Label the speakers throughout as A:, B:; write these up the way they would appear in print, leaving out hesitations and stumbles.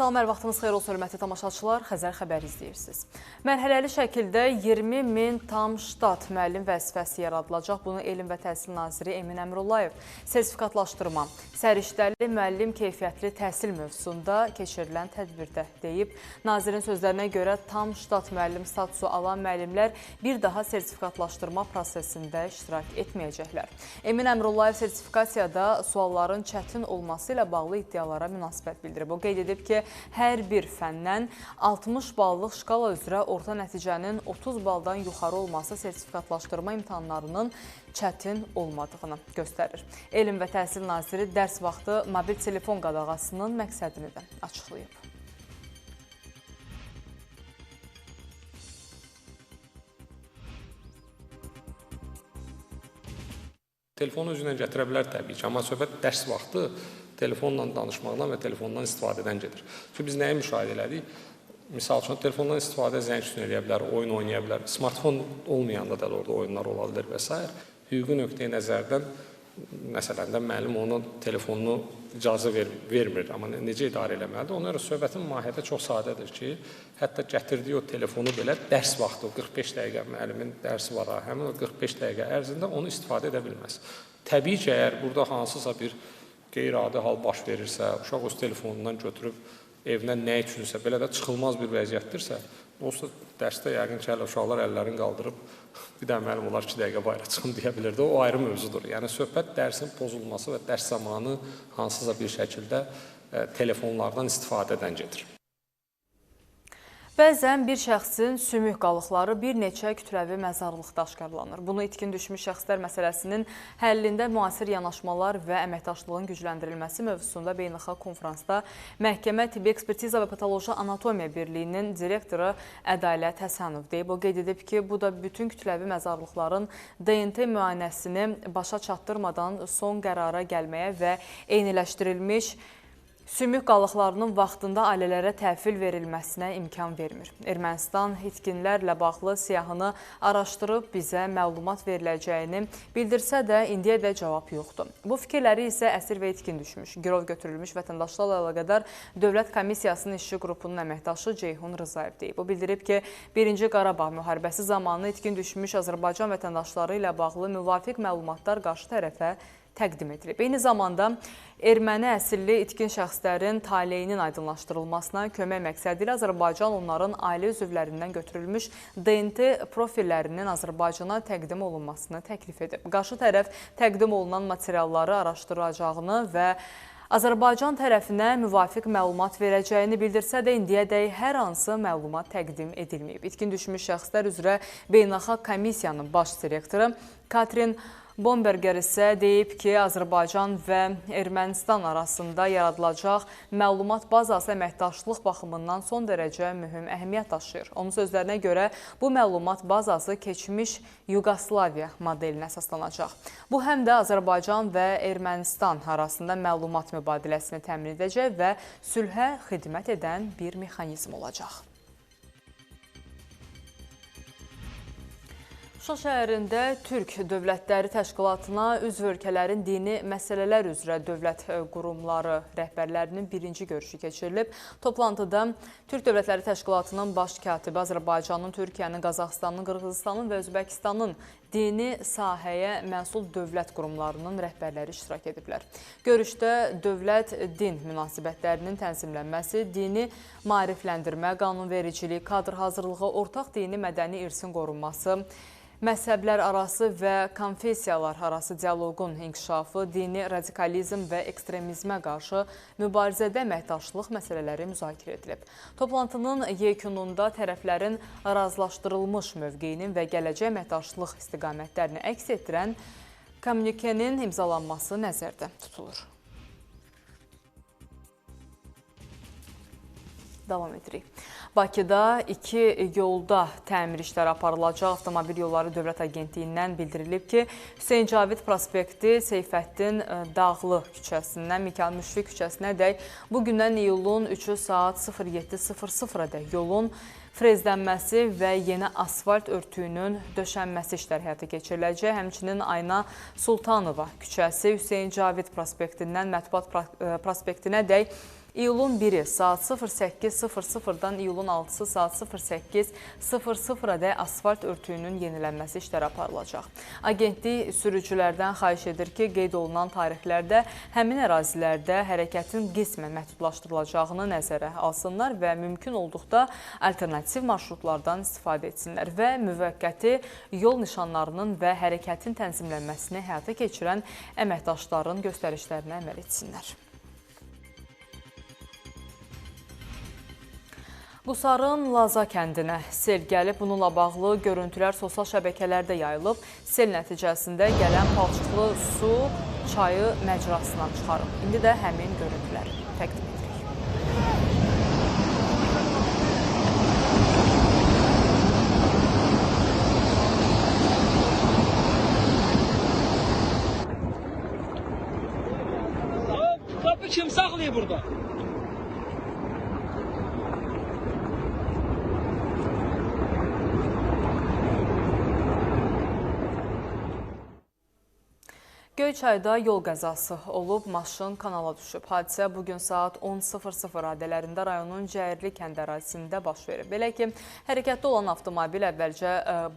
A: Salam, hər vaxtınız xeyir olsun, hörmətli tamaşaçılar. Xəzər xəbəri izləyirsiniz. Mərhələli şəkildə 20.000 tam ştat müəllim vəzifəsi yaradılacaq. Bunu Elm və Təhsil Naziri Emin Əmrullayev sertifikatlaşdırma, səriştəli müəllim keyfiyyətli təhsil mövzusunda keçirilən tədbirdə deyib. Nazirin sözlərinə görə tam ştat müəllim statusu alan müəllimlər bir daha sertifikatlaşdırma prosesində iştirak etməyəcəklər. Emin Əmrullayev sertifikasiyada sualların çətin olması ilə bağlı iddialara münasibət bildirib. O qeyd edib ki, hər bir fəndən 60 ballıq şkala üzrə orta nəticənin 30 baldan yuxarı olması sertifikatlaşdırma imtahanlarının çətin olmadığını göstərir. Elm və Təhsil Naziri dərs vaxtı mobil telefon qadağasının məqsədini də açıqlayıb.
B: Telefonu özünə gətirə bilər təbii ki, amma söhbət dərs vaxtı telefonla danışmaqdan və telefondan istifadədən gedir. Çünki biz nəyi müşahidə elədik? Misal üçün, telefondan istifadə zəng üçün eləyə bilər, oyun oynaya bilər. Smartfon olmayanda da orada oyunlar ola bilər və s. Hüquqi nöqteyi nəzərdən, məsələn də müəllim onun telefonunu icazə vermir, amma necə idarə eləməlidir? Ona görə söhbətin mahiyyəti çox sadədir ki, hətta gətirdiyi o telefonu belə dərs vaxtı, o 45 dəqiqə müəllimin dərsi var, həmin o 45 dəqiqə ərzində onu istifadə edə bilməz. Təbii ki, əgər burada hansısa bir qeyri-adi hal baş verirsə, uşaq öz telefonundan götürüb evinə nə üçünsə, belə də çıxılmaz bir vəziyyətdirsə, olsa dərsdə yəqin ki, uşaqlar əllərini qaldırıb bir də müəllim olar 2 dəqiqə bayra çıxın deyə bilirdi. O ayrı mövzudur. Yəni, söhbət dərsin pozulması və dərs zamanı hansısa bir şəkildə telefonlardan istifadədən gedir.
A: Bəzən bir şəxsin sümük qalıqları bir neçə kütləvi məzarlıqda aşkarlanır. Bunu itkin düşmüş şəxslər məsələsinin həllində müasir yanaşmalar və əməkdaşlığın gücləndirilməsi mövzusunda beynəlxalq konfransda Məhkəmə Tibbi Ekspertiza və Patoloji Anatomiya Birliyinin direktoru Ədalət Həsənov deyib. O qeyd edib ki, bu da bütün kütləvi məzarlıqların DNT müayinəsini başa çatdırmadan son qərara gəlməyə və eyniləşdirilmiş sümük qalıqlarının vaxtında ailələrə təhvil verilməsinə imkan vermir. Ermənistan itkinlərlə bağlı siyahını araşdırıb bizə məlumat veriləcəyini bildirsə də indiyədək cavab yoxdur. Bu fikirləri isə əsir və itkin düşmüş, girov götürülmüş vətəndaşlarla əlaqədar Dövlət Komissiyasının işçi qrupunun əməkdaşı Ceyhun Rızayev deyib. O bildirib ki, 1-ci Qarabağ müharibəsi zamanı itkin düşmüş Azərbaycan vətəndaşları ilə bağlı müvafiq məlumatlar qarşı tərəfə təqdim edilib. Eyni zamanda erməni əsilli itkin şəxslərin taleyinin aydınlaşdırılmasına kömək məqsədi ilə Azərbaycan onların ailə üzvlərindən götürülmüş DNT profillərinin Azərbaycana təqdim olunmasını təklif edib. Qarşı tərəf təqdim olunan materialları araşdıracağını və Azərbaycan tərəfinə müvafiq məlumat verəcəyini bildirsə də indiyədək hər hansı məlumat təqdim edilməyib. İtkin düşmüş şəxslər üzrə Beynəlxalq Komissiyanın baş direktoru Katrin Bomberger isə deyib ki, Azərbaycan və Ermənistan arasında yaradılacaq məlumat bazası əməkdaşlıq baxımından son dərəcə mühüm əhəmiyyət daşıyır. Onun sözlərinə görə bu məlumat bazası keçmiş Yugoslaviya modelinə əsaslanacaq. Bu həm də Azərbaycan və Ermənistan arasında məlumat mübadiləsini təmin edəcək və sülhə xidmət edən bir mexanizm olacaq. Şuşa şəhərində Türk Dövlətləri Təşkilatına üzv ölkələrin dini məsələlər üzrə dövlət qurumları rəhbərlərinin birinci görüşü keçirilib. Toplantıda Türk Dövlətləri Təşkilatının baş katibi Azərbaycanın, Türkiyənin, Qazaxıstanın, Qırğızıstanın və Özbəkistanın dini sahəyə məsul dövlət qurumlarının rəhbərləri iştirak ediblər. Görüşdə dövlət-din münasibətlərinin tənzimlənməsi, dini maarifləndirmə, qanunvericilik, kadr hazırlığı, ortaq dini mədəni irsin qorunması, məzhəblər arası və konfessiyalar arası dialoqun inkişafı, dini radikalizm və ekstremizmə qarşı mübarizədə əməkdaşlıq məsələləri müzakirə edilib. Toplantının yekununda tərəflərin razılaşdırılmış mövqeyinin və gələcək əməkdaşlıq istiqamətlərini əks etdirən kommunikenin imzalanması nəzərdə tutulur. Davam edirik. Bakıda 2 yolda təmir işləri aparılacaq. Avtomobil Yolları Dövlət Agentliyindən bildirilib ki, Hüseyn Cavid prospekti Seyfəddin Dağlı küçəsindən Mikayıl Müşfiq küçəsinə dək bugündən iyulun 3-ü saat 07:00-a dək yolun frezlənməsi və yeni asfalt örtüyünün döşənməsi işləri həyata keçiriləcək. Həmçinin Ayna Sultanova küçəsi Hüseyn Cavid prospektindən Mətbuat prospektinə dək İyulun 1-i saat 08:00-dan iyulun 6-sı saat 08:00-da asfalt örtüyünün yenilənməsi işləri aparılacaq. Agentlik sürücülərdən xahiş edir ki, qeyd olunan tarixlərdə həmin ərazilərdə hərəkətin qismən məhdudlaşdırılacağını nəzərə alsınlar və mümkün olduqda alternativ marşrutlardan istifadə etsinlər və müvəqqəti yol nişanlarının və hərəkətin tənzimlənməsini həyata keçirən əməkdaşların göstərişlərinə əməl etsinlər. Qusarın Laza kəndinə sel gəlib, bununla bağlı görüntülər sosial şəbəkələrdə yayılıb. Sel nəticəsində gələn palçıqlı su çayı məcrasından çıxarıb. İndi də həmin görüntüləri təqdim edirik.
C: Kapı kim saklıyor burada?
A: Göyçayda yol qəzası olub, maşın kanala düşüb. Hadisə bugün saat 10:00 radələrində rayonun Cəyirli kənd ərazisində baş verib. Belə ki, hərəkətdə olan avtomobil əvvəlcə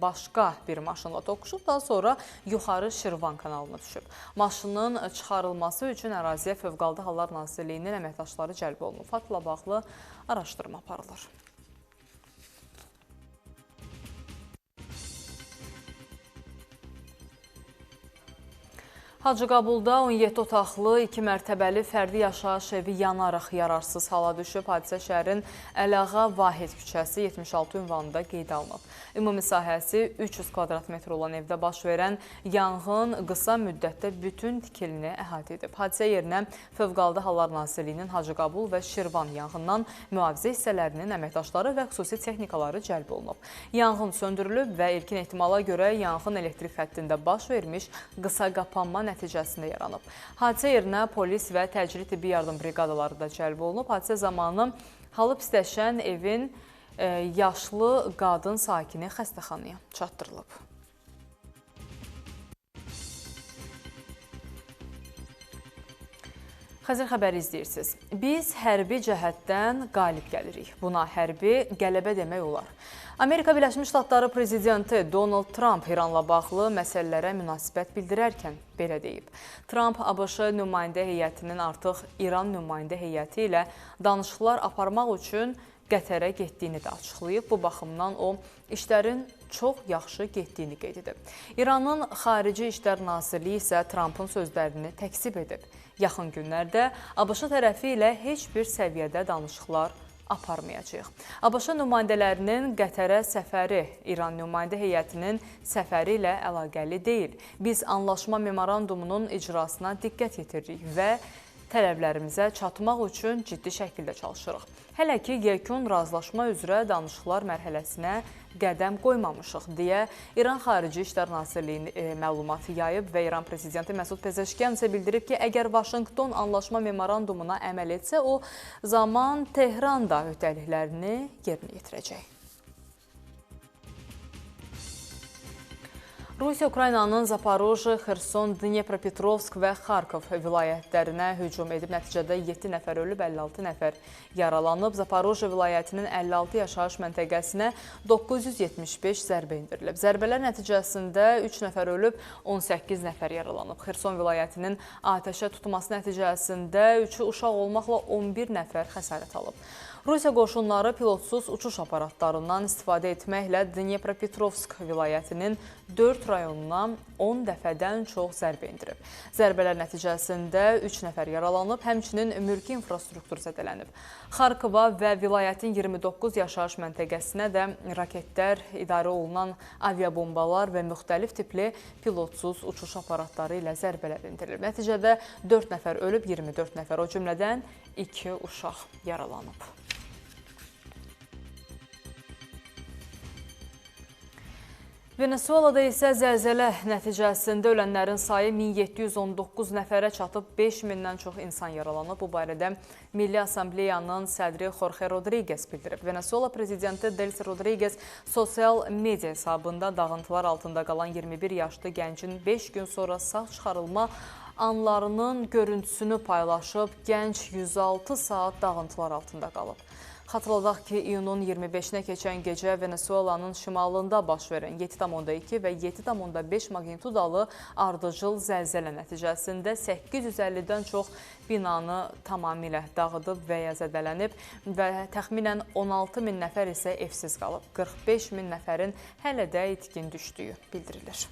A: başqa bir maşınla toqquşub, daha sonra yuxarı Şirvan kanalına düşüb. Maşının çıxarılması üçün əraziyə Fövqəladə Hallar Nazirliyinin əməkdaşları cəlb olunub. Faktla bağlı araşdırma aparılır. Hacıqabulda 17 otaqlı 2 mərtəbəli fərdi yaşayış evi yanaraq yararsız hala düşüb. Hadisə şəhərin Əliağa Vahid küçəsi 76 ünvanında qeydə alınıb. Ümumi sahəsi 300 kvadrat metr olan evdə baş verən yanğın qısa müddətdə bütün tikilini əhatə edib. Hadisə yerinə Fövqəladə Hallar Nazirliyinin Hacıqabul və Şirvan yanğından mühafizə hissələrinin əməkdaşları və xüsusi texnikaları cəlb olunub. Yanğın söndürülüb və ilkin ehtimala görə yanğın elektrik xəttində baş vermiş qısa qapanma nəticəsində yaranıb. Hadisə yerinə polis və təcili tibbi yardım briqadaları da cəlb olunub. Hadisə zamanı halı pisləşən evin yaşlı qadın sakini xəstəxanaya çatdırılıb. Xəzər xəbəri izləyirsiniz. Biz hərbi cəhətdən qalib gəlirik. Buna hərbi qələbə demək olar. Amerika Birləşmiş Ştatları prezidenti Donald Trump İranla bağlı məsələlərə münasibət bildirərkən belə deyib. Trump ABŞ nümayəndə heyətinin artıq İran nümayəndə heyəti ilə danışıqlar aparmaq üçün Qətərə getdiyini də açıqlayıb. Bu baxımdan o, işlərin çox yaxşı getdiyini qeyd edib. İranın Xarici İşlər Nazirliyi isə Trumpın sözlərini təkzib edib. Yaxın günlərdə ABŞ tərəfi ilə heç bir səviyyədə danışıqlar aparmayacaq. ABŞ nümayəndələrinin Qətərə səfəri İran nümayəndə heyətinin səfəri ilə əlaqəli deyil. Biz anlaşma memorandumunun icrasına diqqət yetiririk və tələblərimizə çatmaq üçün ciddi şəkildə çalışırıq. Hələ ki, yekun razılaşma üzrə danışıqlar mərhələsinə qədəm qoymamışıq, deyə İran Xarici İşlər Nazirliyi məlumatı yayıb və İran Prezidenti Məsud Pezeşkiyan isə bildirib ki, əgər Vaşinqton anlaşma memorandumuna əməl etsə, o zaman Tehran da öhdəliklərini yerinə yetirəcək. Rusiya Ukraynanın Zaporojye, Xerson, Dnepropetrovsk və Xarkov vilayətlərinə hücum edib. Nəticədə 7 nəfər ölüb, 56 nəfər yaralanıb. Zaporojye vilayətinin 56 yaşayış məntəqəsinə 975 zərbə indirilib. Zərbələr nəticəsində 3 nəfər ölüb, 18 nəfər yaralanıb. Xerson vilayətinin atəşə tutması nəticəsində 3 uşaq olmaqla 11 nəfər xəsarət alıb. Rusiya qoşunları pilotsuz uçuş aparatlarından istifadə etməklə Dnepropetrovsk vilayətinin 4 rayonuna 10 dəfədən çox zərbə indirib. Zərbələr nəticəsində 3 nəfər yaralanıb, həmçinin mülki infrastruktur zədələnib. Xarkova və vilayətin 29 yaşayış məntəqəsinə də raketlər, idarə olunan aviabombalar və müxtəlif tipli pilotsuz uçuş aparatları ilə zərbələr indirilib. Nəticədə 4 nəfər ölüb, 24 nəfər, o cümlədən 2 uşaq yaralanıb. Venezuelada isə zəlzələ nəticəsində ölənlərin sayı 1719 nəfərə çatıb, 5000-dən çox insan yaralanıb. Bu barədə Milli Assambleyanın sədri Jorge Rodriguez bildirib. Venezuela prezidenti Delcy Rodriguez sosial media hesabında dağıntılar altında qalan 21 yaşlı gəncin 5 gün sonra sağ çıxarılma anlarının görüntüsünü paylaşıb, gənc 106 saat dağıntılar altında qalıb. Xatırladaq ki, iyunun 25-nə keçən gecə Venezuelanın şimalında baş verən 7,2 və 7,5 magnitudalı ardıcıl zəlzələ nəticəsində 850-dən çox binanı tamamilə dağıdıb və ya zədələnib və təxminən 16 min nəfər isə evsiz qalıb. 45 min nəfərin hələ də itkin düşdüyü bildirilir.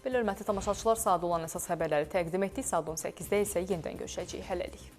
A: Belə hörmətli tamaşaçılar, saat olan əsas xəbərləri təqdim etdik. Saat 18-də isə yenidən görüşəcəyik. Hələlik.